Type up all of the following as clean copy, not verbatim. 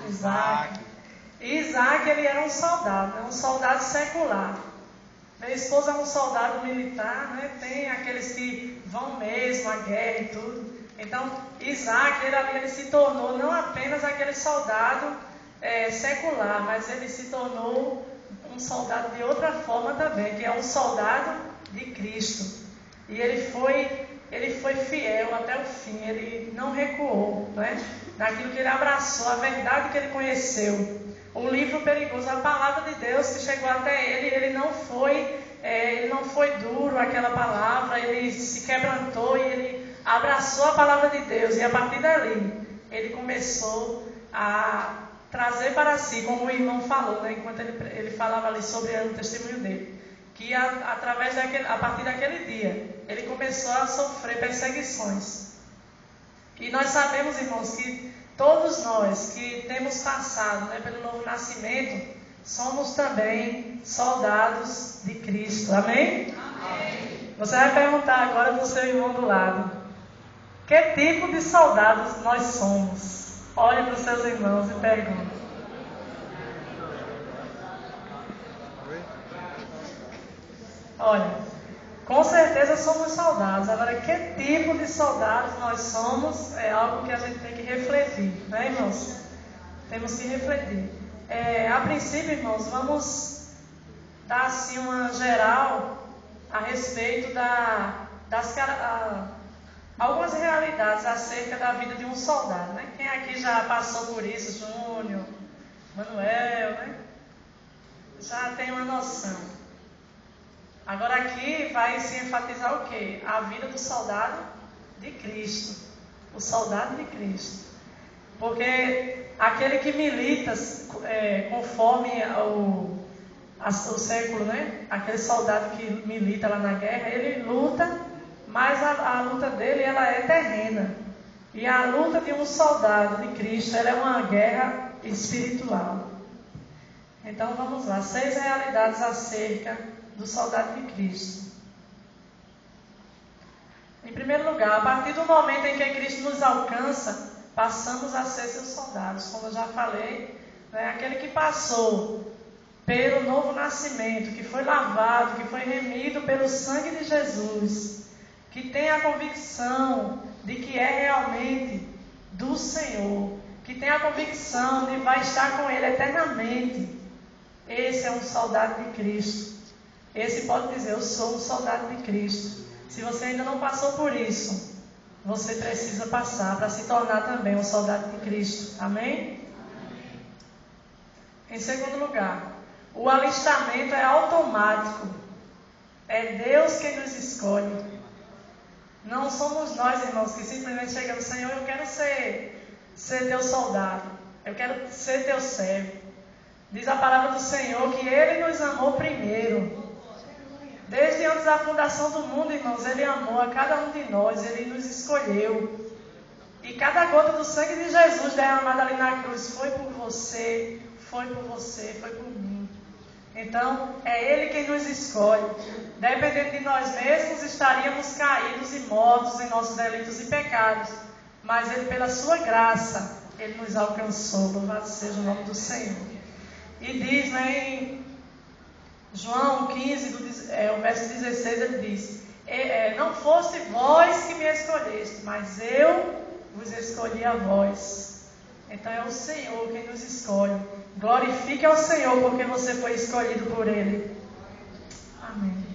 Isaac. Isaac, ele era um soldado, né? Um soldado secular. Meu esposo é um soldado militar, né? Tem aqueles que vão mesmo à guerra e tudo. Então, Isaac, ele se tornou não apenas aquele soldado secular, mas ele se tornou um soldado de outra forma também, que é um soldado de Cristo. E ele foi fiel até o fim, ele não recuou, né? Naquilo que ele abraçou, a verdade que ele conheceu. Um livro perigoso, a palavra de Deus que chegou até ele, ele não foi duro aquela palavra, ele se quebrantou e ele abraçou a palavra de Deus. E a partir dali, ele começou a trazer para si, como o irmão falou, né, enquanto ele falava ali sobre o testemunho dele, que a partir daquele dia, ele começou a sofrer perseguições. E nós sabemos, irmãos, que todos nós que temos passado, né, pelo novo nascimento, somos também soldados de Cristo. Amém? Amém. Você vai perguntar agora para o seu irmão do lado: que tipo de soldados nós somos? Olhe para os seus irmãos e pergunte. Olha, com certeza somos soldados. Agora, que tipo de soldados nós somos é algo que a gente tem que refletir, né, irmãos? Temos que refletir. A princípio, irmãos, vamos dar assim uma geral a respeito algumas realidades acerca da vida de um soldado, né? Quem aqui já passou por isso? Júnior, Manuel, né? Já tem uma noção. Agora aqui vai se enfatizar o quê? A vida do soldado de Cristo. O soldado de Cristo. Porque aquele que milita conforme o século, né? Aquele soldado que milita lá na guerra, ele luta, mas a luta dele ela é terrena. E a luta de um soldado de Cristo ela é uma guerra espiritual. Então vamos lá, 6 realidades acerca do soldado de Cristo. Em primeiro lugar, a partir do momento em que Cristo nos alcança, passamos a ser seus soldados. Como eu já falei, né, aquele que passou pelo novo nascimento, que foi lavado, que foi remido pelo sangue de Jesus, que tem a convicção de que é realmente do Senhor, que tem a convicção de vai estar com Ele eternamente. Esse é um soldado de Cristo. Esse pode dizer: eu sou um soldado de Cristo. Se você ainda não passou por isso, você precisa passar para se tornar também um soldado de Cristo. Amém? Amém. Em segundo lugar, o alistamento é automático. É Deus quem nos escolhe. Não somos nós, irmãos, que simplesmente chegamos: Senhor, eu quero ser teu soldado. Eu quero ser teu servo. Diz a palavra do Senhor que Ele nos amou primeiro. Desde antes da fundação do mundo, irmãos, Ele amou a cada um de nós, Ele nos escolheu. E cada gota do sangue de Jesus derramada ali na cruz foi por você, foi por você, foi por mim. Então, é Ele quem nos escolhe. Dependendo de nós mesmos, estaríamos caídos e mortos em nossos delitos e pecados. Mas Ele, pela sua graça, Ele nos alcançou. Louvado seja o nome do Senhor. E diz, né, em João 15, o verso 16, ele diz: não foste vós que me escolheste, mas eu vos escolhi a vós. Então é o Senhor quem nos escolhe. Glorifique ao Senhor porque você foi escolhido por Ele. Amém.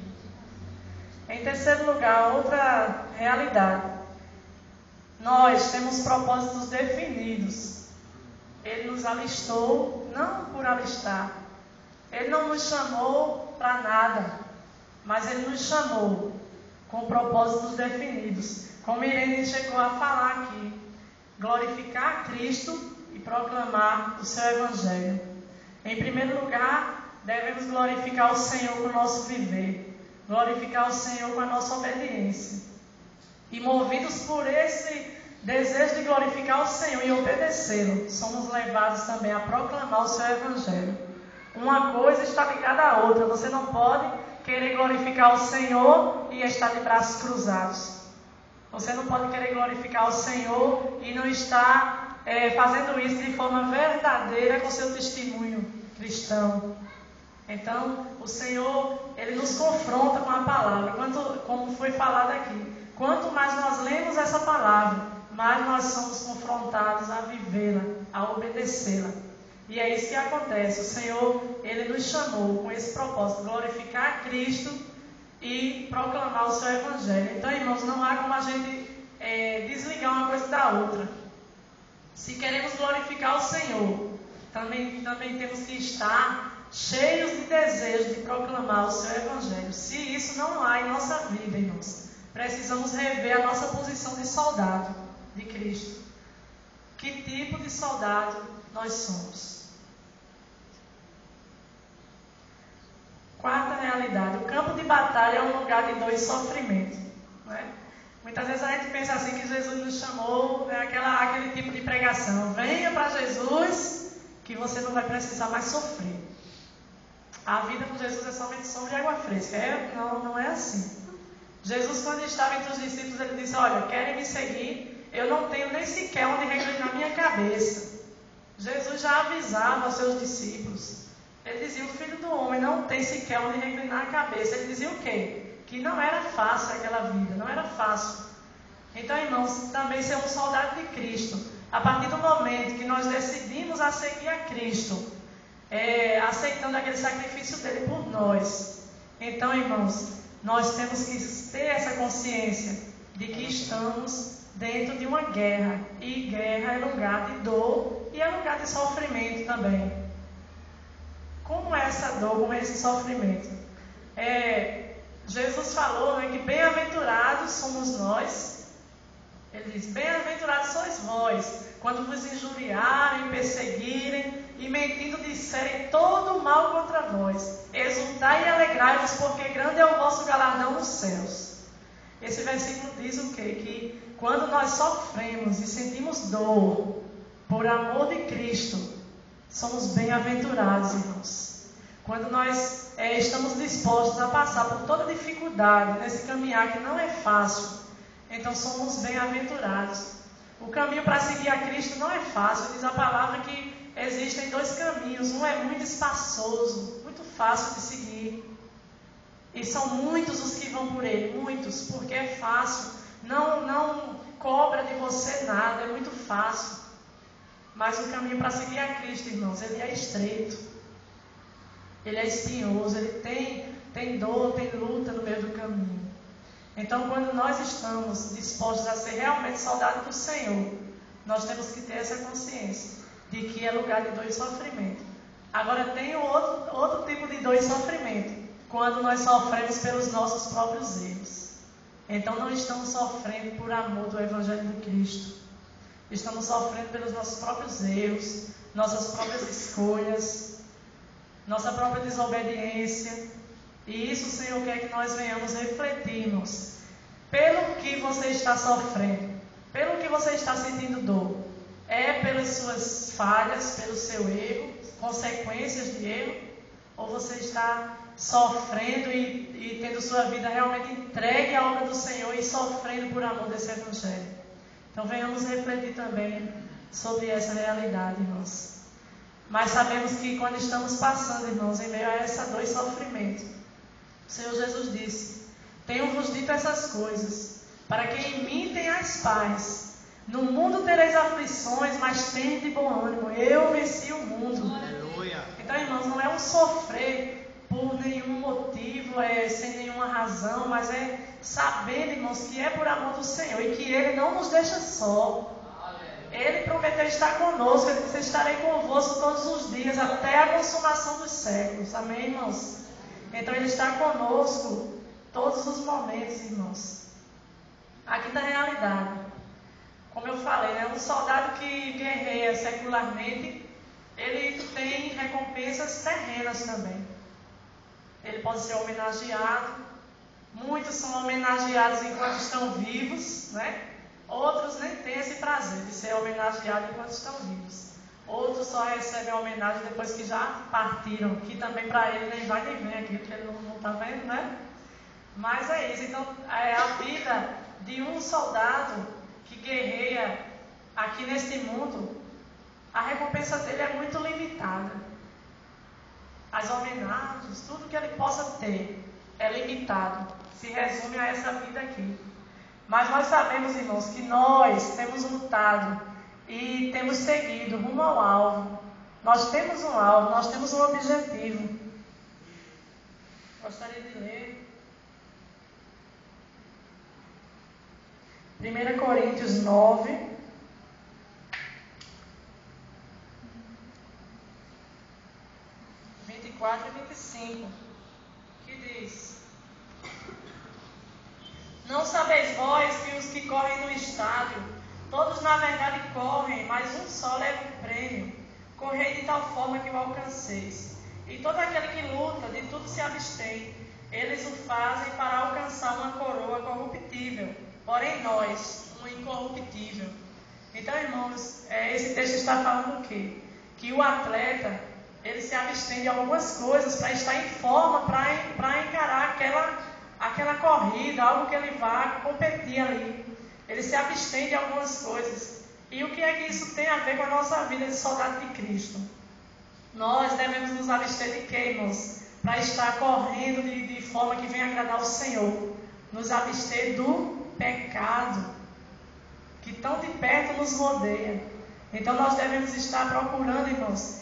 Em terceiro lugar, outra realidade. Nós temos propósitos definidos. Ele nos alistou, não por alistar. Ele não nos chamou para nada, mas Ele nos chamou com propósitos definidos. Como Irene chegou a falar aqui, glorificar a Cristo e proclamar o seu Evangelho. Em primeiro lugar, devemos glorificar o Senhor com o nosso viver, glorificar o Senhor com a nossa obediência. E movidos por esse desejo de glorificar o Senhor e obedecê-lo, somos levados também a proclamar o seu Evangelho. Uma coisa está ligada à outra. Você não pode querer glorificar o Senhor e estar de braços cruzados. Você não pode querer glorificar o Senhor e não estar fazendo isso de forma verdadeira com seu testemunho cristão. Então, o Senhor, Ele nos confronta com a palavra, como foi falado aqui. Quanto mais nós lemos essa palavra, mais nós somos confrontados a vivê-la, a obedecê-la. E é isso que acontece. O Senhor, Ele nos chamou com esse propósito, glorificar a Cristo e proclamar o seu Evangelho. Então, irmãos, não há como a gente desligar uma coisa da outra. Se queremos glorificar o Senhor, também temos que estar cheios de desejo de proclamar o seu Evangelho. Se isso não há em nossa vida, irmãos, precisamos rever a nossa posição de soldado de Cristo. Que tipo de soldado nós somos? Quarta realidade: o campo de batalha é um lugar de dor e sofrimento. Né? Muitas vezes a gente pensa assim que Jesus nos chamou, aquele tipo de pregação: venha para Jesus que você não vai precisar mais sofrer. A vida com Jesus é somente sombra e água fresca. Não é assim. Jesus, quando estava entre os discípulos, ele disse: olha, querem me seguir? Eu não tenho nem sequer onde reclinar minha cabeça. Jesus já avisava aos seus discípulos. Ele dizia: o Filho do Homem não tem sequer onde reclinar a cabeça. Ele dizia o quê? Que não era fácil aquela vida, não era fácil. Então, irmãos, também ser um soldado de Cristo, a partir do momento que nós decidimos a seguir a Cristo, aceitando aquele sacrifício dele por nós. Então, irmãos, nós temos que ter essa consciência de que estamos dentro de uma guerra. E guerra é lugar de dor e é lugar de sofrimento também. Como é essa dor, como é esse sofrimento? Jesus falou, né, que bem-aventurados somos nós. Ele diz: bem-aventurados sois vós, quando vos injuriarem, perseguirem e mentindo disserem todo o mal contra vós. Exultai e alegrai-vos, porque grande é o vosso galardão nos céus. Esse versículo diz o quê? Que quando nós sofremos e sentimos dor por amor de Cristo, somos bem-aventurados, irmãos. Quando nós estamos dispostos a passar por toda dificuldade nesse caminhar que não é fácil, então somos bem-aventurados. O caminho para seguir a Cristo não é fácil. Diz a palavra que existem dois caminhos. Um é muito espaçoso, muito fácil de seguir. E são muitos os que vão por ele, muitos, porque é fácil. Não cobra de você nada, é muito fácil. Mas o caminho para seguir a Cristo, irmãos, ele é estreito. Ele é espinhoso, ele tem dor, tem luta no meio do caminho. Então, quando nós estamos dispostos a ser realmente soldados do Senhor, nós temos que ter essa consciência de que é lugar de dor e sofrimento. Agora, tem outro tipo de dor e sofrimento, quando nós sofremos pelos nossos próprios erros. Então, não estamos sofrendo por amor do Evangelho de Cristo. Estamos sofrendo pelos nossos próprios erros, nossas próprias escolhas, nossa própria desobediência. E isso o Senhor quer que nós venhamos refletirmos. Pelo que você está sofrendo, pelo que você está sentindo dor, é pelas suas falhas, pelo seu erro, consequências de erro, ou você está sofrendo e tendo sua vida realmente entregue à obra do Senhor e sofrendo por amor desse Evangelho? Então venhamos refletir também sobre essa realidade, irmãos. Mas sabemos que quando estamos passando, irmãos, em meio a essa dor e sofrimento, o Senhor Jesus disse: tenho-vos dito essas coisas, para que em mim tenhais paz. No mundo tereis aflições, mas tende bom ânimo, eu venci o mundo. Aleluia. Então, irmãos, não é um sofrer por nenhum motivo, sem nenhuma razão, mas é sabendo, irmãos, que é por amor do Senhor e que Ele não nos deixa só. Ele prometeu estar conosco. Ele disse: estarei convosco todos os dias, até a consumação dos séculos. Amém, irmãos? Então Ele está conosco todos os momentos, irmãos. Aqui da realidade, como eu falei, né? Um soldado que guerreia secularmente, ele tem recompensas terrenas também. Ele pode ser homenageado. Muitos são homenageados enquanto estão vivos, né? Outros nem têm esse prazer de ser homenageados enquanto estão vivos. Outros só recebem a homenagem depois que já partiram, que também para ele nem vai nem vem aqui, porque ele não está vendo, né? Mas é isso. Então, a vida de um soldado que guerreia aqui neste mundo, a recompensa dele é muito limitada. As homenagens, tudo que ele possa ter é limitado. Se resume a essa vida aqui. Mas nós sabemos, irmãos, que nós temos lutado e temos seguido rumo ao alvo. Nós temos um alvo, nós temos um objetivo. Gostaria de ler 1 Coríntios 9, 24 e 25, que diz: Não sabeis vós que os que correm no estádio, todos na verdade correm, mas um só leva o prêmio. Correi de tal forma que o alcanceis. E todo aquele que luta, de tudo se abstém. Eles o fazem para alcançar uma coroa corruptível, porém nós, uma incorruptível. Então, irmãos, esse texto está falando o quê? Que o atleta, ele se abstém de algumas coisas para estar em forma, para encarar aquela corrida, algo que ele vá competir ali. Ele se abstém de algumas coisas. E o que é que isso tem a ver com a nossa vida de soldado de Cristo? Nós devemos nos abster de quê, irmãos? Para estar correndo de forma que venha agradar ao Senhor. Nos abster do pecado, que tão de perto nos rodeia. Então nós devemos estar procurando, irmãos,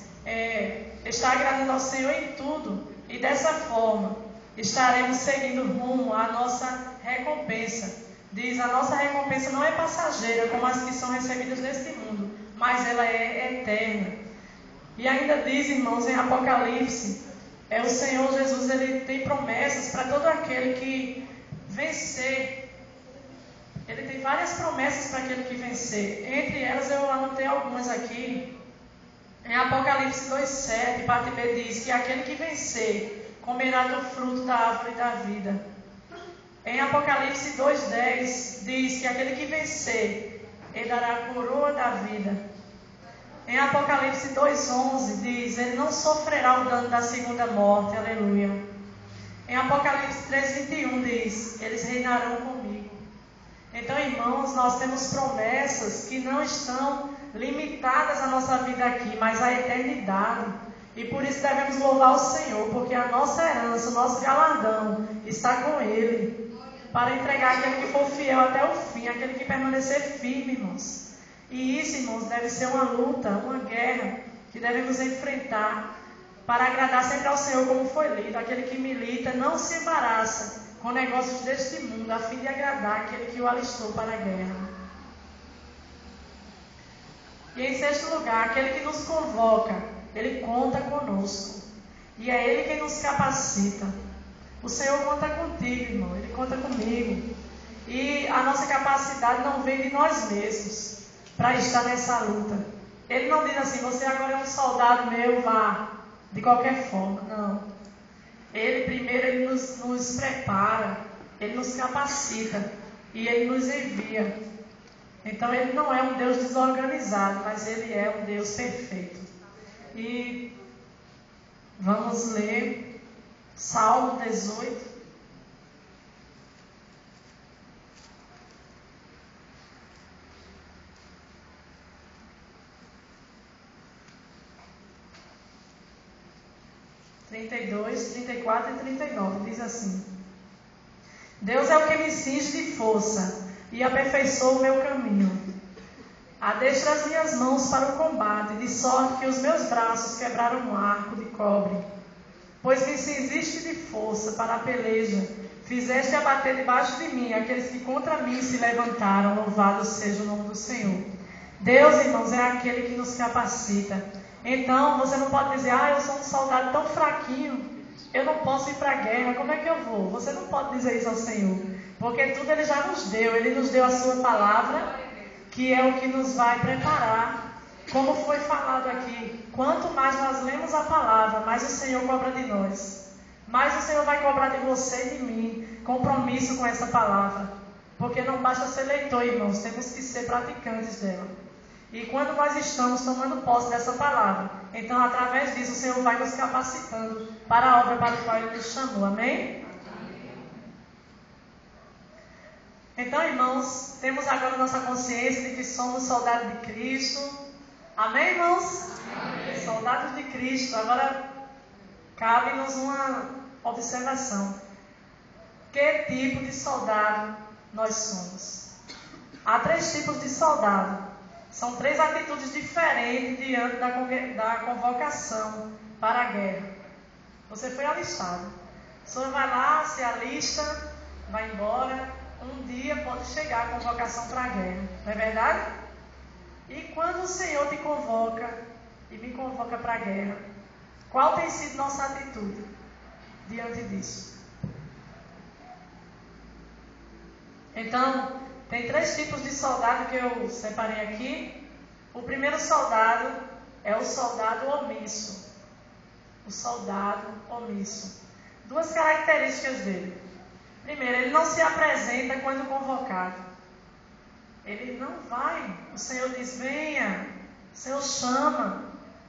estar agradando ao Senhor em tudo. E dessa forma, estaremos seguindo rumo à nossa recompensa. Diz, a nossa recompensa não é passageira, como as que são recebidas neste mundo, mas ela é eterna. E ainda diz, irmãos, em Apocalipse, o Senhor Jesus, ele tem promessas para todo aquele que vencer. Ele tem várias promessas para aquele que vencer. Entre elas eu anotei algumas aqui. Em Apocalipse 2,7, parte B diz que aquele que vencer comerá do fruto da árvore da vida. Em Apocalipse 2,10 diz que aquele que vencer, ele dará a coroa da vida. Em Apocalipse 2,11 diz, ele não sofrerá o dano da segunda morte, aleluia. Em Apocalipse 3,21 diz, eles reinarão comigo. Então, irmãos, nós temos promessas que não estão limitadas à nossa vida aqui, mas à eternidade. E por isso devemos louvar o Senhor, porque a nossa herança, o nosso galardão está com Ele, para entregar aquele que for fiel até o fim, aquele que permanecer firme, irmãos. E isso, irmãos, deve ser uma luta, uma guerra que devemos enfrentar para agradar sempre ao Senhor, como foi lido. Aquele que milita não se embaraça com negócios deste mundo, a fim de agradar aquele que o alistou para a guerra. E em sexto lugar, aquele que nos convoca, ele conta conosco. E é Ele quem nos capacita. O Senhor conta contigo, irmão. Ele conta comigo. E a nossa capacidade não vem de nós mesmos para estar nessa luta. Ele não diz assim, você agora é um soldado meu, vá, de qualquer forma. Não. Ele primeiro, Ele nos prepara, Ele nos capacita e Ele nos envia. Então Ele não é um Deus desorganizado, mas Ele é um Deus perfeito. E vamos ler Salmo 18. Trinta e 34 e 39, diz assim: Deus é o que me cinge de força e aperfeiçoa o meu caminho. Adestra as minhas mãos para o combate, de sorte que os meus braços quebraram um arco de cobre. Pois me cingiste de força para a peleja, fizeste abater debaixo de mim aqueles que contra mim se levantaram. Louvado seja o nome do Senhor. Deus, irmãos, é aquele que nos capacita. Então, você não pode dizer, eu sou um soldado tão fraquinho, eu não posso ir para a guerra, como é que eu vou? Você não pode dizer isso ao Senhor, porque tudo Ele já nos deu. Ele nos deu a sua palavra, que é o que nos vai preparar. Como foi falado aqui, quanto mais nós lemos a palavra, mais o Senhor cobra de nós. Mais o Senhor vai cobrar de você e de mim compromisso com essa palavra. Porque não basta ser leitor, irmãos, temos que ser praticantes dela. E quando nós estamos tomando posse dessa palavra, então através disso o Senhor vai nos capacitando para a obra para a qual Ele nos chamou. Amém? Então, irmãos, temos agora nossa consciência de que somos soldados de Cristo. Amém, irmãos? Amém. Soldados de Cristo. Agora, cabe-nos uma observação. Que tipo de soldado nós somos? Há 3 tipos de soldado. São 3 atitudes diferentes diante da convocação para a guerra. Você foi alistado. O senhor vai lá, se alista, vai embora. Um dia pode chegar a convocação para a guerra. Não é verdade? E quando o Senhor te convoca e me convoca para a guerra, qual tem sido nossa atitude diante disso? Então, tem 3 tipos de soldado que eu separei aqui. O primeiro soldado é o soldado omisso. O soldado omisso. 2 características dele. Primeiro, ele não se apresenta quando convocado. Ele não vai. O Senhor diz, venha. O Senhor chama.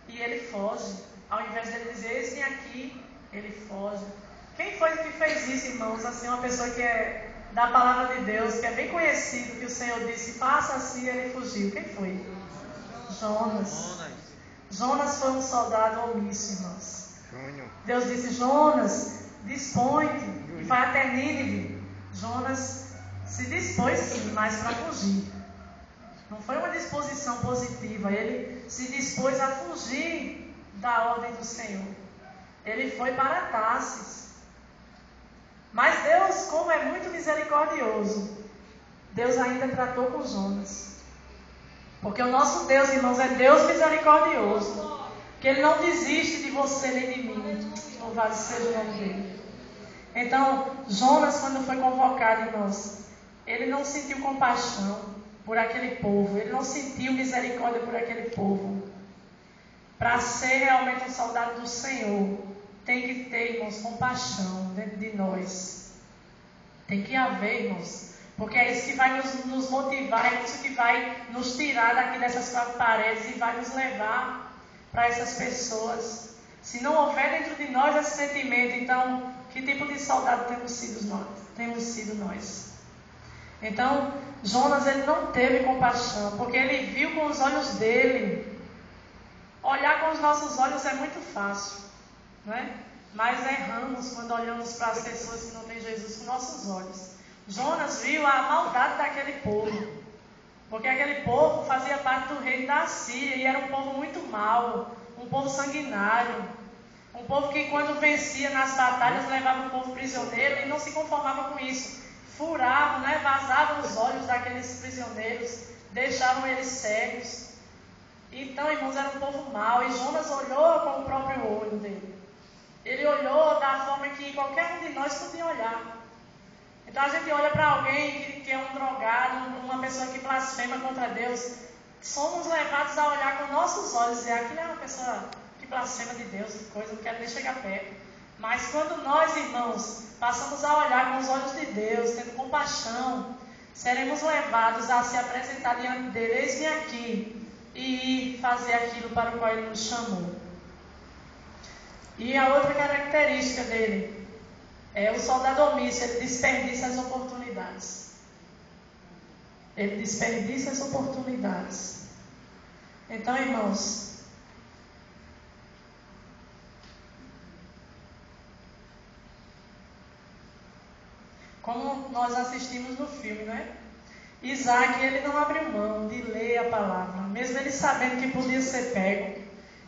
E ele foge. Ao invés de ele dizer, eis-me aqui, ele foge. Quem foi que fez isso, irmãos? Assim, uma pessoa que é da palavra de Deus, que é bem conhecido, que o Senhor disse, faça assim, ele fugiu. Quem foi? Jonas. Jonas foi um soldado omisso, irmãos. Deus disse, Jonas, dispõe-te e vai até Nínive. Jonas se dispôs sim, mas para fugir. Não foi uma disposição positiva. Ele se dispôs a fugir da ordem do Senhor. Ele foi para Tarsis. Mas Deus, como é muito misericordioso, Deus ainda tratou com Jonas. Porque o nosso Deus, irmãos, é Deus misericordioso. Que Ele não desiste de você nem de mim. Louvado seja o nome dele. Então, Jonas, quando foi convocado, irmãos, ele não sentiu compaixão por aquele povo. Ele não sentiu misericórdia por aquele povo. Para ser realmente um soldado do Senhor, tem que ter, irmãos, compaixão dentro de nós. Tem que haver, irmãos. Porque é isso que vai nos motivar, é isso que vai nos tirar daqui dessas 4 paredes e vai nos levar para essas pessoas. Se não houver dentro de nós esse sentimento, então, que tipo de soldado temos sido nós? Então, Jonas, ele não teve compaixão, porque ele viu com os olhos dele. Olhar com os nossos olhos é muito fácil, não é? Mas erramos quando olhamos para as pessoas que não têm Jesus com nossos olhos. Jonas viu a maldade daquele povo, porque aquele povo fazia parte do reino da Síria e era um povo muito mau, um povo sanguinário, um povo que quando vencia nas batalhas levava o povo prisioneiro e não se conformava com isso. Furavam, né? Vazavam os olhos daqueles prisioneiros, deixavam eles cegos. Então, irmãos, era um povo mau e Jonas olhou com o próprio olho dele. Ele olhou da forma que qualquer um de nós podia olhar. Então a gente olha para alguém que é um drogado, uma pessoa que blasfema contra Deus. Somos levados a olhar com nossos olhos e dizer, aquilo é uma pessoa que blasfema de Deus, que coisa, não quero nem chegar perto. Mas quando nós, irmãos, passamos a olhar com os olhos de Deus, tendo compaixão, seremos levados a se apresentar diante dele, eis-me aqui, e ir fazer aquilo para o qual ele nos chamou. E a outra característica dele é o soldado omisso, ele desperdiça as oportunidades. Ele desperdiça as oportunidades. Então, irmãos, como nós assistimos no filme, não é? Isaac, ele não abriu mão de ler a palavra, mesmo ele sabendo que podia ser pego.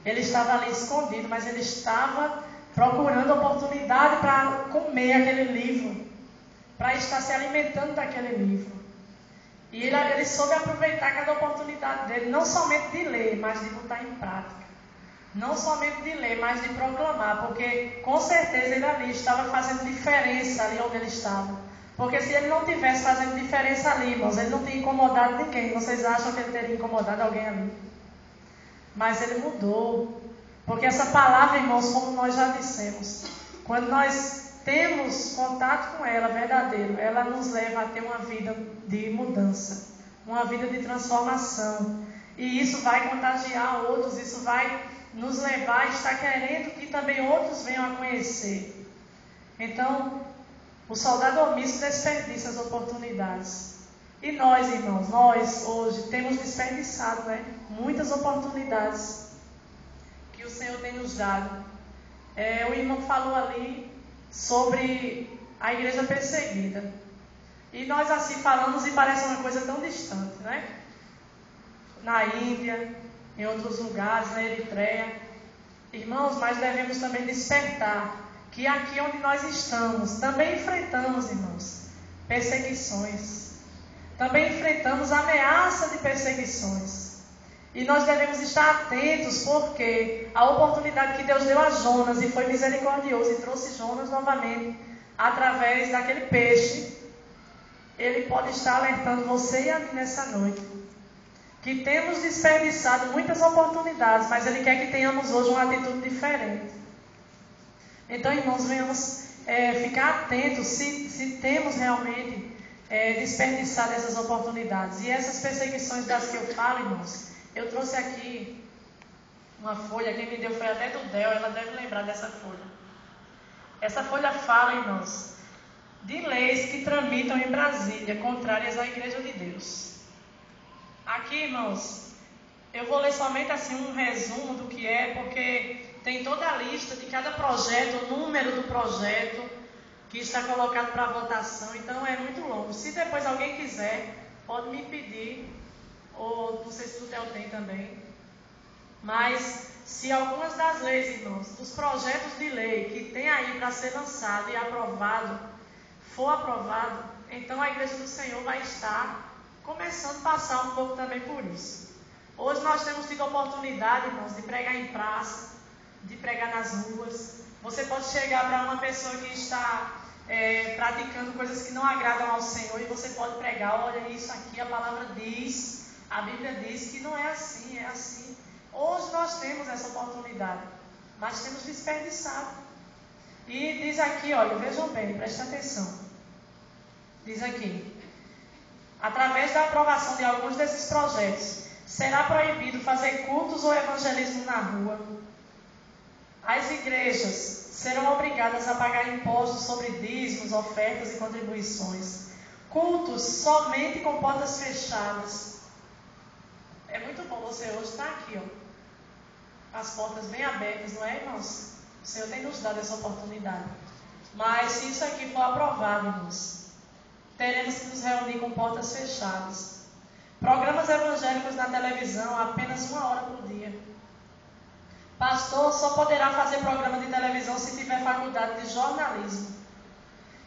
Ele estava ali escondido, mas ele estava procurando oportunidade para comer aquele livro, para estar se alimentando daquele livro. E ele soube aproveitar cada oportunidade dele, não somente de ler, mas de botar em prática. Não somente de ler, mas de proclamar, porque com certeza ele ali estava fazendo diferença ali onde ele estava. Porque se ele não tivesse fazendo diferença ali, irmãos, ele não tinha incomodado ninguém. Vocês acham que ele teria incomodado alguém ali? Mas ele mudou. Porque essa palavra, irmãos, como nós já dissemos, quando nós temos contato com ela verdadeiro, ela nos leva a ter uma vida de mudança, uma vida de transformação. E isso vai contagiar outros, isso vai nos levar a estar querendo que também outros venham a conhecer. Então, O soldado omisso desperdiça as oportunidades. E nós, irmãos, nós hoje temos desperdiçado, né, muitas oportunidades que o Senhor tem nos dado. O irmão falou ali sobre a igreja perseguida. E nós assim falamos e parece uma coisa tão distante, né? Na Índia, em outros lugares, na Eritreia. Irmãos, mas devemos também despertar que aqui onde nós estamos, também enfrentamos, irmãos, perseguições. Também enfrentamos ameaça de perseguições. E nós devemos estar atentos, porque a oportunidade que Deus deu a Jonas, e foi misericordioso, e trouxe Jonas novamente, através daquele peixe, Ele pode estar alertando você e a mim nessa noite. Que temos desperdiçado muitas oportunidades, mas Ele quer que tenhamos hoje uma atitude diferente. Então, irmãos, venhamos ficar atentos se temos realmente desperdiçado essas oportunidades. E essas perseguições das que eu falo, irmãos, eu trouxe aqui uma folha, quem me deu foi até do Del, ela deve lembrar dessa folha. Essa folha fala, irmãos, de leis que tramitam em Brasília, contrárias à Igreja de Deus. Aqui, irmãos, eu vou ler somente assim um resumo do que é, porque tem toda a lista de cada projeto, o número do projeto que está colocado para votação, então é muito longo. Se depois alguém quiser, pode me pedir, ou não sei se o Theo tem também. Mas se algumas das leis, irmãos, dos projetos de lei que tem aí para ser lançado e aprovado, for aprovado, então a Igreja do Senhor vai estar começando a passar um pouco também por isso. Hoje nós temos tido a oportunidade, irmãos, de pregar em praça, de pregar nas ruas. Você pode chegar para uma pessoa que está praticando coisas que não agradam ao Senhor e você pode pregar, olha isso aqui, a palavra diz, a Bíblia diz que não é assim, é assim. Hoje nós temos essa oportunidade, mas temos desperdiçado. E diz aqui, olha, vejam bem, prestem atenção. Diz aqui, através da aprovação de alguns desses projetos, será proibido fazer cultos ou evangelismo na rua. As igrejas serão obrigadas a pagar impostos sobre dízimos, ofertas e contribuições. Cultos somente com portas fechadas. É muito bom você hoje estar aqui, ó, as portas bem abertas, não é, irmãos? O Senhor tem nos dado essa oportunidade. Mas se isso aqui for aprovado, irmãos, teremos que nos reunir com portas fechadas. Programas evangélicos na televisão, apenas 1 hora por dia. Pastor só poderá fazer programa de televisão se tiver faculdade de jornalismo.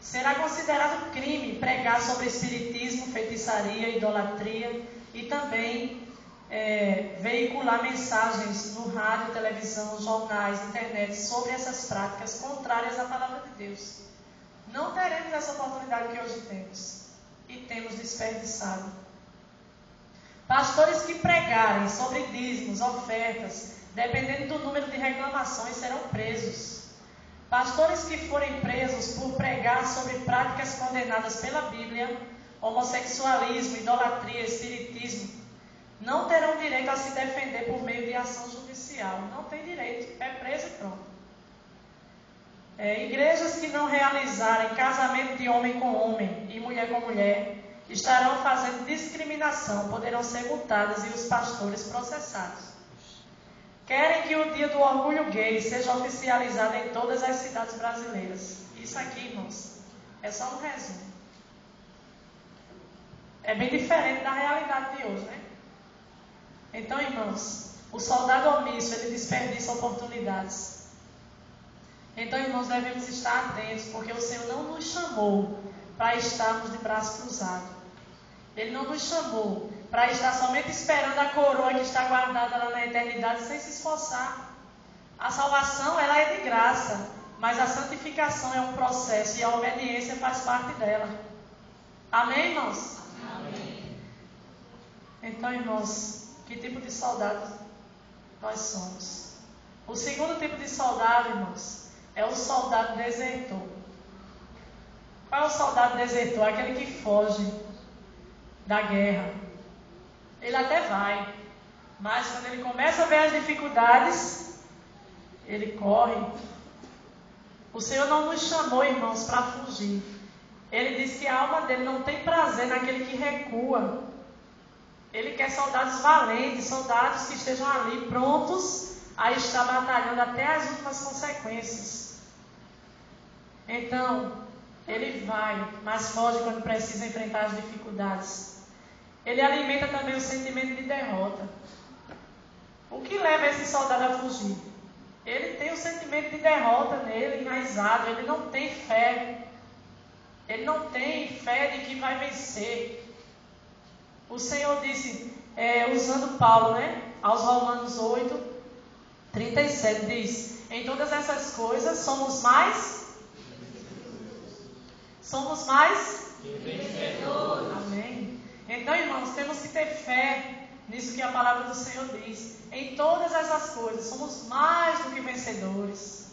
Será considerado crime pregar sobre espiritismo, feitiçaria, idolatria e também veicular mensagens no rádio, televisão, jornais, internet sobre essas práticas contrárias à palavra de Deus. Não teremos essa oportunidade que hoje temos e temos desperdiçado. Pastores que pregarem sobre dízimos, ofertas, dependendo do número de reclamações, serão presos. Pastores que forem presos por pregar sobre práticas condenadas pela Bíblia, homossexualismo, idolatria, espiritismo, não terão direito a se defender por meio de ação judicial. Não tem direito, é preso e pronto. Igrejas que não realizarem casamento de homem com homem e mulher com mulher estarão fazendo discriminação, poderão ser multadas e os pastores processados. Querem que o dia do orgulho gay seja oficializado em todas as cidades brasileiras. Isso aqui, irmãos, é só um resumo. É bem diferente da realidade de hoje, né? Então, irmãos, o soldado omisso, ele desperdiça oportunidades. Então, irmãos, devemos estar atentos, porque o Senhor não nos chamou para estarmos de braço cruzado. Ele não nos chamou para estar somente esperando a coroa que está guardada lá na eternidade sem se esforçar. A salvação, ela é de graça, mas a santificação é um processo e a obediência faz parte dela. Amém, irmãos? Amém. Então, irmãos, que tipo de soldado nós somos? O segundo tipo de soldado, irmãos, é o soldado desertor. Qual é o soldado desertor? Aquele que foge da guerra. Ele até vai, mas quando ele começa a ver as dificuldades, ele corre. O Senhor não nos chamou, irmãos, para fugir. Ele diz que a alma dele não tem prazer naquele que recua. Ele quer soldados valentes, soldados que estejam ali prontos a estar batalhando até as últimas consequências. Então, ele vai, mas foge quando precisa enfrentar as dificuldades. Ele alimenta também o sentimento de derrota. O que leva esse soldado a fugir? Ele tem o sentimento de derrota nele, enraizado. Ele não tem fé. Ele não tem fé de que vai vencer. O Senhor disse, usando Paulo, aos Romanos 8, 37, diz: em todas essas coisas somos mais vencedores. Amém. Então, irmãos, temos que ter fé nisso que a palavra do Senhor diz. Em todas essas coisas somos mais do que vencedores.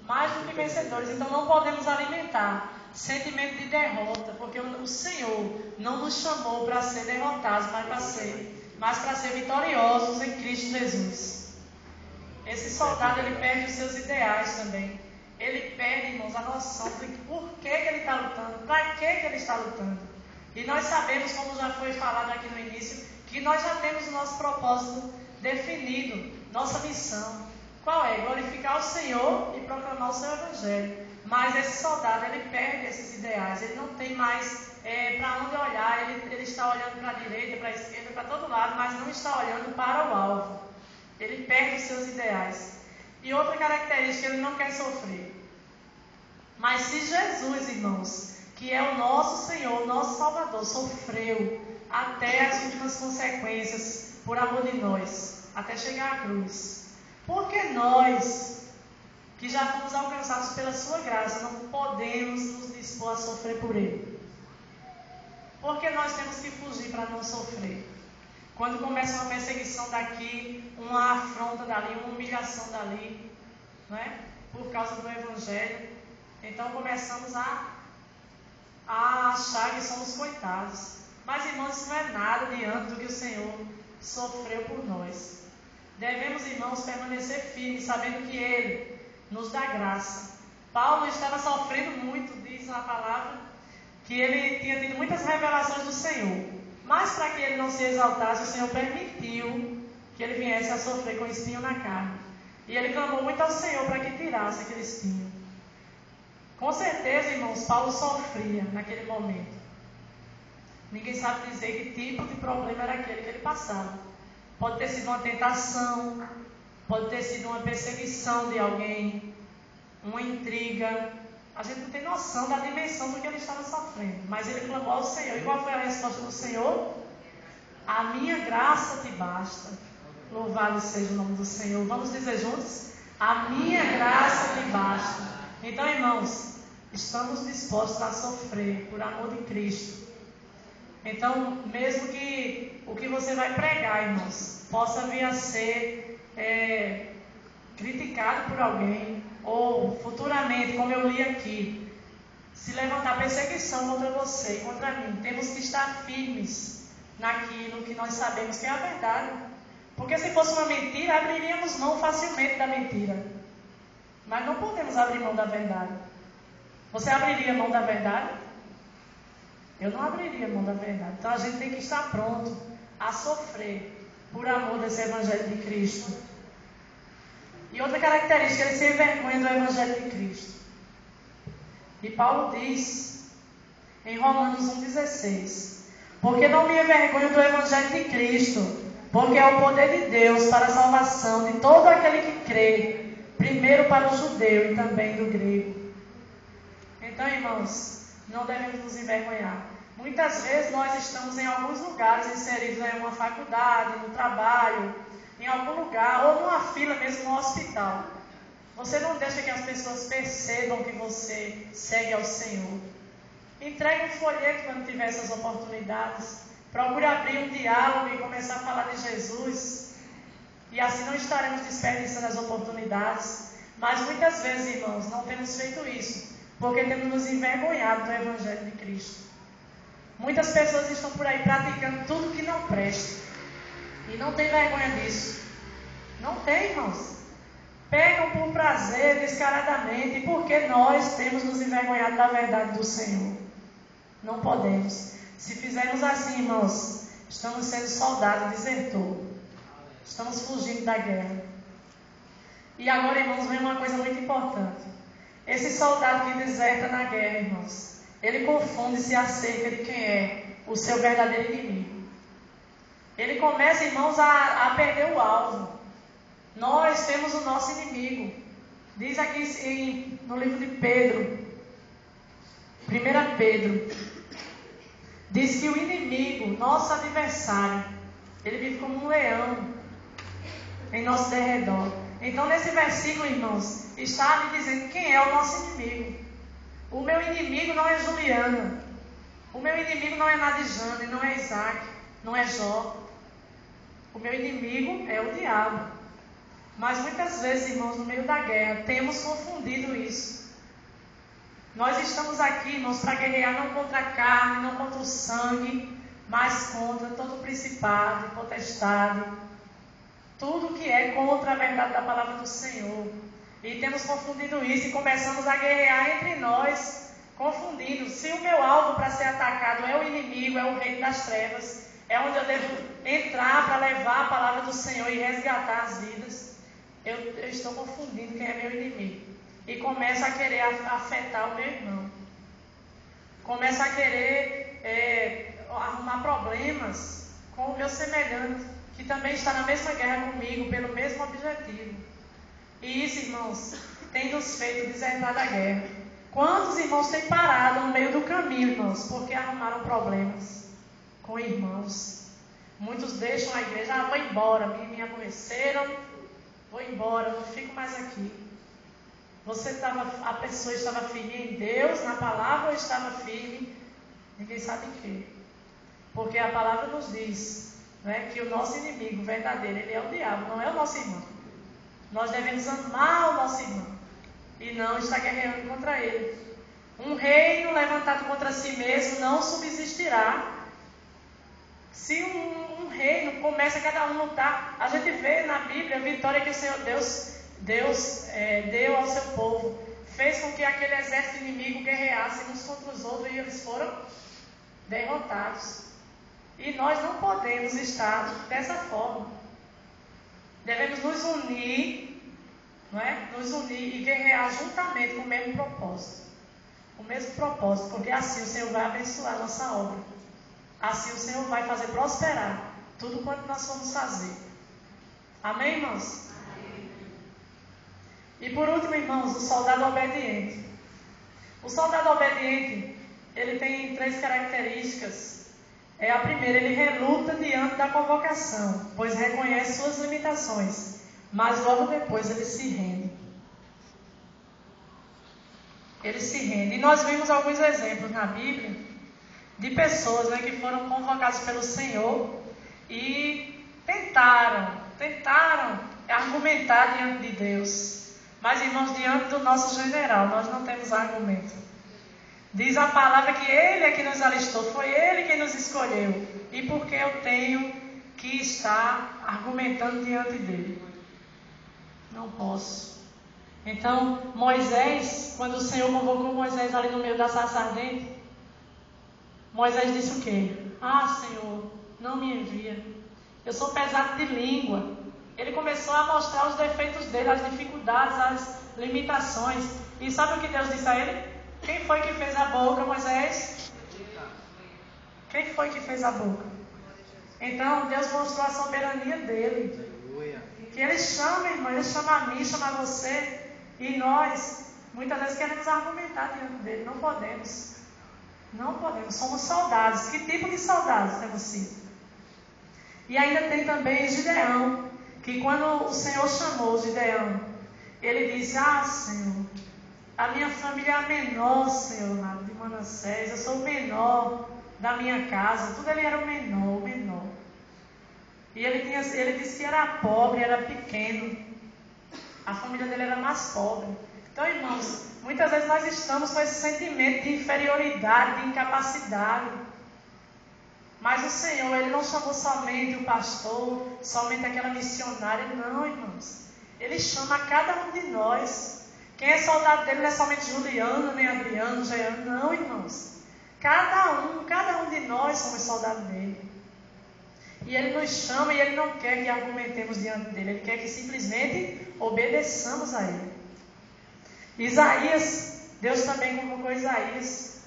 Mais do que vencedores. Então não podemos alimentar sentimento de derrota, porque o Senhor não nos chamou para ser derrotados, mas para ser vitoriosos em Cristo Jesus. Esse soldado, ele perde os seus ideais também. Ele perde, irmãos, a noção de por que ele está lutando, para que ele está lutando. E nós sabemos, como já foi falado aqui no início, que nós já temos o nosso propósito definido, nossa missão. Qual é? Glorificar o Senhor e proclamar o seu Evangelho. Mas esse soldado, ele perde esses ideais, ele não tem mais para onde olhar, ele está olhando para a direita, para a esquerda, para todo lado, mas não está olhando para o alvo. Ele perde os seus ideais. E outra característica, ele não quer sofrer. Mas se Jesus, irmãos, que é o nosso Senhor, o nosso Salvador, sofreu até as últimas consequências por amor de nós, até chegar à cruz, por que nós, que já fomos alcançados pela sua graça, não podemos nos dispor a sofrer por Ele? Porque nós temos que fugir para não sofrer. Quando começa uma perseguição daqui, uma afronta dali, uma humilhação dali, por causa do Evangelho, então começamos a achar que somos coitados. Mas, irmãos, isso não é nada diante do que o Senhor sofreu por nós. Devemos, irmãos, permanecer firmes, sabendo que Ele nos dá graça. Paulo estava sofrendo muito, diz a palavra, que ele tinha tido muitas revelações do Senhor. Mas para que ele não se exaltasse, o Senhor permitiu que ele viesse a sofrer com espinho na carne. E ele clamou muito ao Senhor para que tirasse aquele espinho. Com certeza, irmãos, Paulo sofria naquele momento. Ninguém sabe dizer que tipo de problema era aquele que ele passava. Pode ter sido uma tentação, pode ter sido uma perseguição de alguém, uma intriga. A gente não tem noção da dimensão do que ele estava sofrendo. Mas ele clamou ao Senhor. E qual foi a resposta do Senhor? A minha graça te basta. Louvado seja o nome do Senhor. Vamos dizer juntos? A minha graça te basta. Então, irmãos, estamos dispostos a sofrer por amor de Cristo. Então, mesmo que o que você vai pregar, irmãos, possa vir a ser criticado por alguém, ou futuramente, como eu li aqui, se levantar perseguição contra você e contra mim, temos que estar firmes naquilo que nós sabemos que é a verdade. Porque se fosse uma mentira, abriríamos mão facilmente da mentira. Mas não podemos abrir mão da verdade. Você abriria mão da verdade? Eu não abriria mão da verdade. Então a gente tem que estar pronto a sofrer por amor desse Evangelho de Cristo. E outra característica, ele se envergonha do Evangelho de Cristo. E Paulo diz em Romanos 1,16: porque não me envergonho do Evangelho de Cristo, porque é o poder de Deus para a salvação de todo aquele que crê, primeiro para o judeu e também do grego. Então, irmãos, não devemos nos envergonhar. Muitas vezes nós estamos em alguns lugares inseridos em uma faculdade, no trabalho, em algum lugar, ou numa fila mesmo no hospital. Você não deixa que as pessoas percebam que você segue ao Senhor. Entregue um folheto quando tiver essas oportunidades. Procure abrir um diálogo e começar a falar de Jesus. E assim não estaremos desperdiçando as oportunidades. Mas muitas vezes, irmãos, não temos feito isso, porque temos nos envergonhado do Evangelho de Cristo. Muitas pessoas estão por aí praticando tudo que não presta. E não tem vergonha disso. Não tem, irmãos. Pegam por prazer, descaradamente, porque nós temos nos envergonhado da verdade do Senhor. Não podemos. Se fizermos assim, irmãos, estamos sendo soldado desertor. Estamos fugindo da guerra. E agora, irmãos, vem uma coisa muito importante. Esse soldado que deserta na guerra, irmãos, ele confunde-se acerca de quem é o seu verdadeiro inimigo. Ele começa, irmãos, a perder o alvo. Nós temos o nosso inimigo. Diz aqui no livro de Pedro, 1 Pedro, diz que o inimigo, nosso adversário, ele vive como um leão em nosso derredor. Então, nesse versículo, irmãos, está me dizendo quem é o nosso inimigo. O meu inimigo não é Juliana. O meu inimigo não é Nadijane, não é Isaac, não é Jó. O meu inimigo é o diabo. Mas muitas vezes, irmãos, no meio da guerra, temos confundido isso. Nós estamos aqui, irmãos, para guerrear não contra a carne, não contra o sangue, mas contra todo o principado, potestade, tudo que é contra a verdade da palavra do Senhor. E temos confundido isso e começamos a guerrear entre nós, confundindo. Se o meu alvo para ser atacado é o inimigo, é o reino das trevas, é onde eu devo entrar para levar a palavra do Senhor e resgatar as vidas, eu estou confundindo quem é meu inimigo. E começo a querer afetar o meu irmão. Começo a querer arrumar problemas com o meu semelhante, que também está na mesma guerra comigo, pelo mesmo objetivo. E isso, irmãos, tem nos feito desertar da guerra. Quantos irmãos têm parado no meio do caminho, irmãos, porque arrumaram problemas com irmãos? Muitos deixam a igreja, vou embora, me aborreceram, vou embora, não fico mais aqui. A pessoa estava firme em Deus, na palavra, ou estava firme? Ninguém sabe em quê. Porque a palavra nos diz, né, que o nosso inimigo verdadeiro, ele é o diabo, não é o nosso irmão. Nós devemos amar o nosso irmão e não estar guerreando contra ele. Um reino levantado contra si mesmo não subsistirá. Se um reino começa cada um a lutar, a gente vê na Bíblia a vitória que o Senhor Deus deu ao seu povo. Fez com que aquele exército inimigo guerreasse uns contra os outros e eles foram derrotados. E nós não podemos estar dessa forma. Devemos nos unir, não é? Nos unir e guerrear juntamente com o mesmo propósito. O mesmo propósito, porque assim o Senhor vai abençoar a nossa obra. Assim o Senhor vai fazer prosperar tudo quanto nós formos fazer. Amém, irmãos? Amém. E por último, irmãos, o soldado obediente. O soldado obediente, ele tem 3 características. A primeira, ele reluta diante da convocação, pois reconhece suas limitações, mas logo depois ele se rende. Ele se rende. E nós vimos alguns exemplos na Bíblia de pessoas, né, que foram convocadas pelo Senhor e tentaram argumentar diante de Deus. Mas, irmãos, diante do nosso general, nós não temos argumento. Diz a palavra que Ele é que nos alistou, foi Ele quem nos escolheu. E por que eu tenho que estar argumentando diante dele? Não posso. Então, Moisés, quando o Senhor convocou Moisés ali no meio da sarça ardente, Moisés disse o quê? Senhor, não me envia. Eu sou pesado de língua. Ele começou a mostrar os defeitos dele, as dificuldades, as limitações. E sabe o que Deus disse a ele? Quem foi que fez a boca, Moisés? Quem foi que fez a boca? Então, Deus mostrou a soberania dele. Que Ele chama, irmão, Ele chama a mim, chama a você. E nós, muitas vezes, queremos argumentar diante dele. Não podemos. Não podemos. Somos soldados. Que tipo de soldados temos sido? E ainda tem também Gideão, que quando o Senhor chamou Gideão, ele disse: Senhor, a minha família é a menor, Senhor, de Manassés. Eu sou o menor da minha casa. Tudo ele era o menor. E ele disse que era pobre, era pequeno. A família dele era mais pobre. Então, irmãos, muitas vezes nós estamos com esse sentimento de inferioridade, de incapacidade. Mas o Senhor, Ele não chamou somente o pastor, somente aquela missionária. Não, irmãos. Ele chama cada um de nós. Quem é soldado dele não é somente Juliano, nem Adriano, Jean. Não, irmãos. Cada um de nós somos soldados dele. E ele nos chama e ele não quer que argumentemos diante dele. Ele quer que simplesmente obedeçamos a ele. Isaías, Deus também convocou Isaías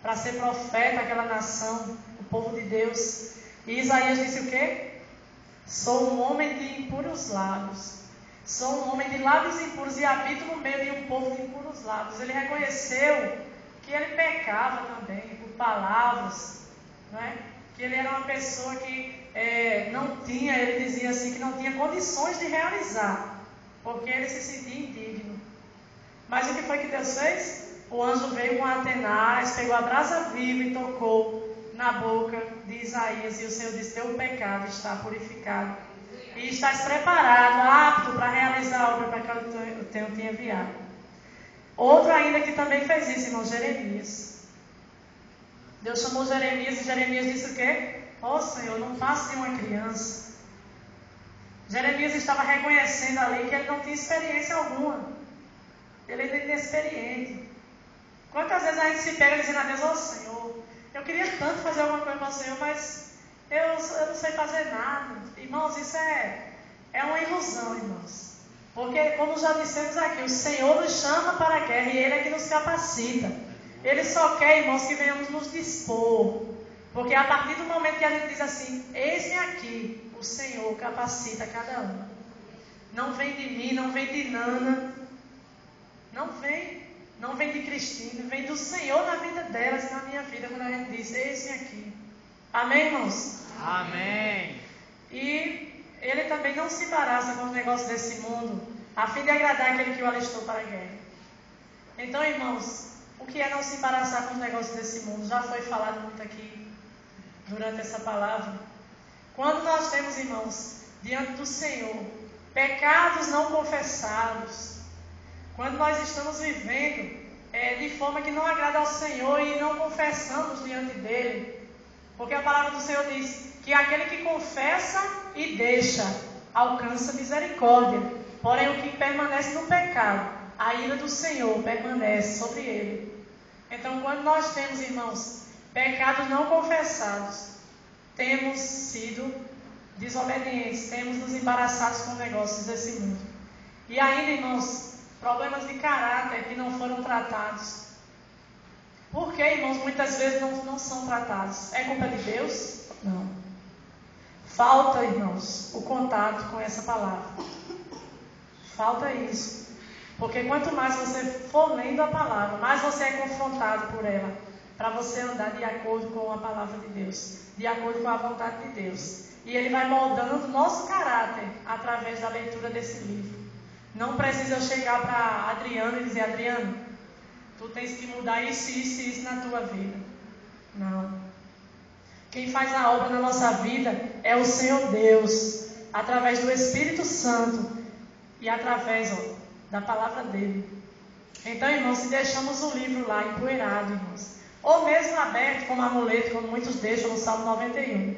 para ser profeta daquela nação, o povo de Deus. E Isaías disse o quê? Sou um homem de impuros lábios. Sou um homem de lábios impuros e habito no meio de um povo de impuros lábios. Ele reconheceu que ele pecava também por palavras, não é? Que ele era uma pessoa que não tinha, ele dizia assim, que não tinha condições de realizar, porque ele se sentia indigno. Mas o que foi que Deus fez? O anjo veio com Atenaz, pegou a brasa viva e tocou na boca de Isaías, e o Senhor disse: teu pecado está purificado e estás preparado, apto para realizar a obra para que eu tenho te enviado. Outro ainda que também fez isso, irmão, Jeremias. Deus chamou Jeremias e Jeremias disse o quê? Ó Senhor, não faça de uma criança. Jeremias estava reconhecendo ali que ele não tinha experiência alguma. Ele ainda é inexperiente. Quantas vezes a gente se pega dizendo a Deus: ó Senhor, eu queria tanto fazer alguma coisa para o Senhor, mas eu não sei fazer nada. Irmãos, isso é uma ilusão, irmãos. Porque, como já dissemos aqui, o Senhor nos chama para a guerra e Ele é que nos capacita. Ele só quer, irmãos, que venhamos nos dispor. Porque a partir do momento que a gente diz assim: eis-me aqui, o Senhor capacita cada um. Não vem de mim, não vem de Nana, não vem de Cristina, vem do Senhor na vida delas e na minha vida, quando a gente diz: eis-me aqui. Amém, irmãos? Amém. E ele também não se embaraça com os negócios desse mundo, a fim de agradar aquele que o alistou para a guerra. Então, irmãos, o que é não se embaraçar com os negócios desse mundo? Já foi falado muito aqui durante essa palavra. Quando nós temos, irmãos, diante do Senhor, pecados não confessados, quando nós estamos vivendo de forma que não agrada ao Senhor e não confessamos diante dele, porque a palavra do Senhor diz que aquele que confessa e deixa alcança misericórdia, porém o que permanece no pecado, a ira do Senhor permanece sobre ele. Então, quando nós temos, irmãos, pecados não confessados, temos sido desobedientes, temos nos embaraçados com negócios desse mundo. E ainda, irmãos, problemas de caráter que não foram tratados. Por que, irmãos, muitas vezes não são tratados? É culpa de Deus? Não. Falta, irmãos, o contato com essa palavra. Falta isso. Porque quanto mais você for lendo a palavra, mais você é confrontado por ela, para você andar de acordo com a palavra de Deus, de acordo com a vontade de Deus. E ele vai moldando o nosso caráter através da leitura desse livro. Não precisa chegar para Adriano e dizer: Adriano, tu tens que mudar isso, isso e isso na tua vida. Não. Quem faz a obra na nossa vida é o Senhor Deus, através do Espírito Santo e através da palavra dele. Então, irmãos, se deixamos o livro lá empoeirado, irmãos, ou mesmo aberto como amuleto, como muitos deixam no Salmo 91,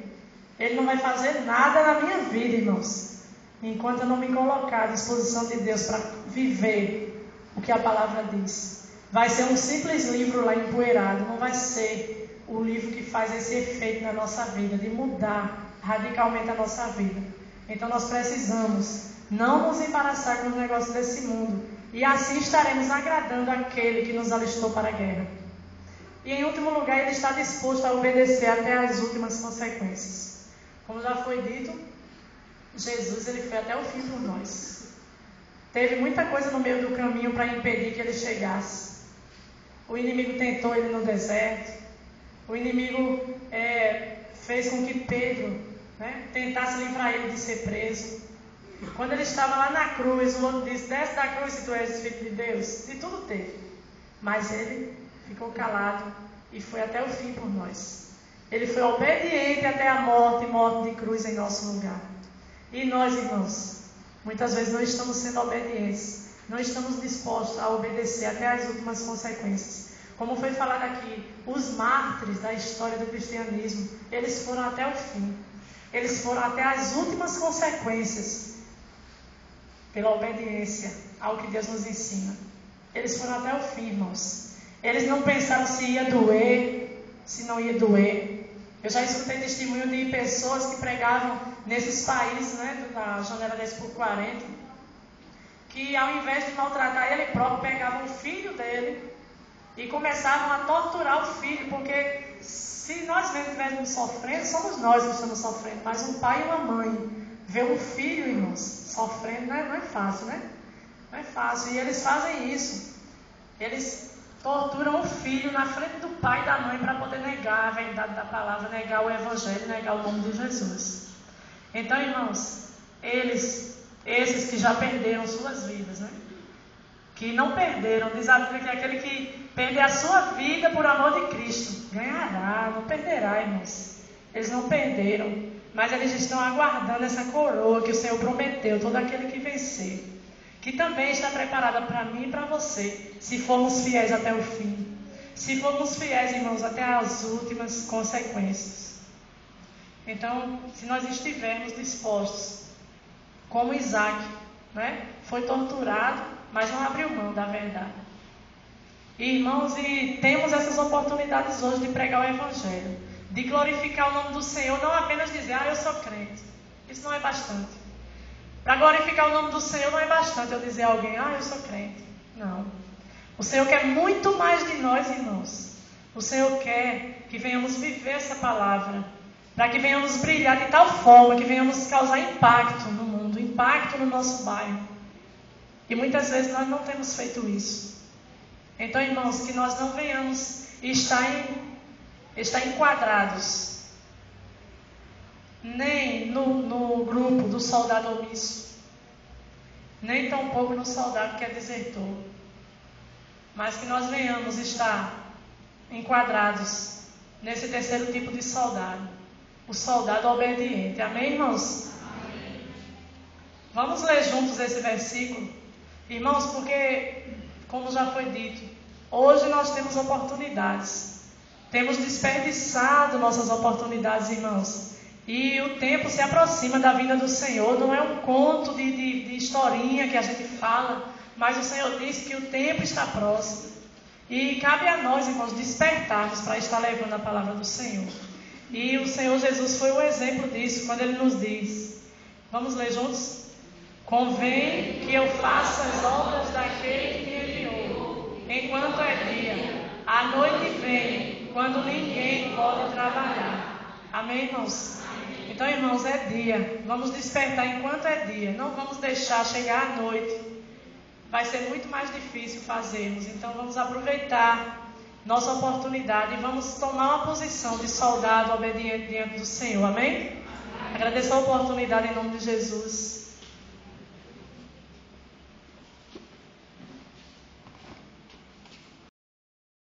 ele não vai fazer nada na minha vida, irmãos, enquanto eu não me colocar à disposição de Deus para viver o que a palavra diz. Vai ser um simples livro lá empoeirado, não vai ser o livro que faz esse efeito na nossa vida, de mudar radicalmente a nossa vida. Então nós precisamos não nos embaraçar com os negócios desse mundo, e assim estaremos agradando aquele que nos alistou para a guerra. E em último lugar, ele está disposto a obedecer até as últimas consequências. Como já foi dito, Jesus, ele foi até o fim por nós. Teve muita coisa no meio do caminho para impedir que ele chegasse. O inimigo tentou ele no deserto. O inimigo fez com que Pedro tentasse livrar ele de ser preso. Quando ele estava lá na cruz, o outro disse: desce da cruz se tu és filho de Deus. E tudo teve. Mas ele ficou calado e foi até o fim por nós. Ele foi obediente até a morte, morte de cruz em nosso lugar. E nós, irmãos, muitas vezes não estamos sendo obedientes, não estamos dispostos a obedecer até as últimas consequências. Como foi falado aqui, os mártires da história do cristianismo, eles foram até o fim. Eles foram até as últimas consequências pela obediência ao que Deus nos ensina. Eles foram até o fim, irmãos. Eles não pensaram se ia doer, se não ia doer. Eu já escutei testemunho de pessoas que pregavam nesses países, né, da janela 10x40, que ao invés de maltratar ele próprio, pegavam o filho dele e começavam a torturar o filho, porque se nós mesmos estivéssemos sofrendo, somos nós que estamos sofrendo, mas um pai e uma mãe ver um filho, irmãos, sofrendo não é fácil, né? Não é fácil. E eles fazem isso. Eles torturam o filho na frente do pai e da mãe para poder negar a verdade da palavra, negar o evangelho, negar o nome de Jesus. Então, irmãos, esses que já perderam suas vidas, né? Que não perderam, diz a Bíblia que é aquele que perde a sua vida por amor de Cristo, ganhará, não perderá, irmãos. Eles não perderam, mas eles estão aguardando essa coroa que o Senhor prometeu, todo aquele que vencer, que também está preparada para mim e para você, se formos fiéis até o fim, se formos fiéis, irmãos, até as últimas consequências. Então, se nós estivermos dispostos, como Isaac, né, foi torturado, mas não abriu mão da verdade. Irmãos, e temos essas oportunidades hoje de pregar o Evangelho, de glorificar o nome do Senhor, não apenas dizer, eu sou crente. Isso não é bastante. Para glorificar o nome do Senhor não é bastante eu dizer a alguém, eu sou crente. Não. O Senhor quer muito mais de nós, irmãos. O Senhor quer que venhamos viver essa palavra, para que venhamos brilhar de tal forma que venhamos causar impacto no mundo, impacto no nosso bairro. E muitas vezes nós não temos feito isso. Então, irmãos, que nós não venhamos estar enquadrados nem no grupo do soldado omisso, nem tampouco no soldado que é desertor, mas que nós venhamos estar enquadrados nesse terceiro tipo de soldado, o soldado obediente. Amém, irmãos? Amém. Vamos ler juntos esse versículo, irmãos, porque, como já foi dito, hoje nós temos oportunidades, temos desperdiçado nossas oportunidades, irmãos. E o tempo se aproxima da vinda do Senhor. Não é um conto de historinha que a gente fala, mas o Senhor disse que o tempo está próximo. E cabe a nós, irmãos, despertarmos para estar levando a palavra do Senhor. E o Senhor Jesus foi o exemplo disso, quando Ele nos diz. Vamos ler juntos? Convém que eu faça as obras daquele que me enviou, enquanto é dia. A noite vem, quando ninguém pode trabalhar. Amém, irmãos? Então, irmãos, é dia. Vamos despertar enquanto é dia. Não vamos deixar chegar à noite. Vai ser muito mais difícil fazermos. Então, vamos aproveitar nossa oportunidade e vamos tomar uma posição de soldado obediente diante do Senhor. Amém? Agradeço a oportunidade em nome de Jesus.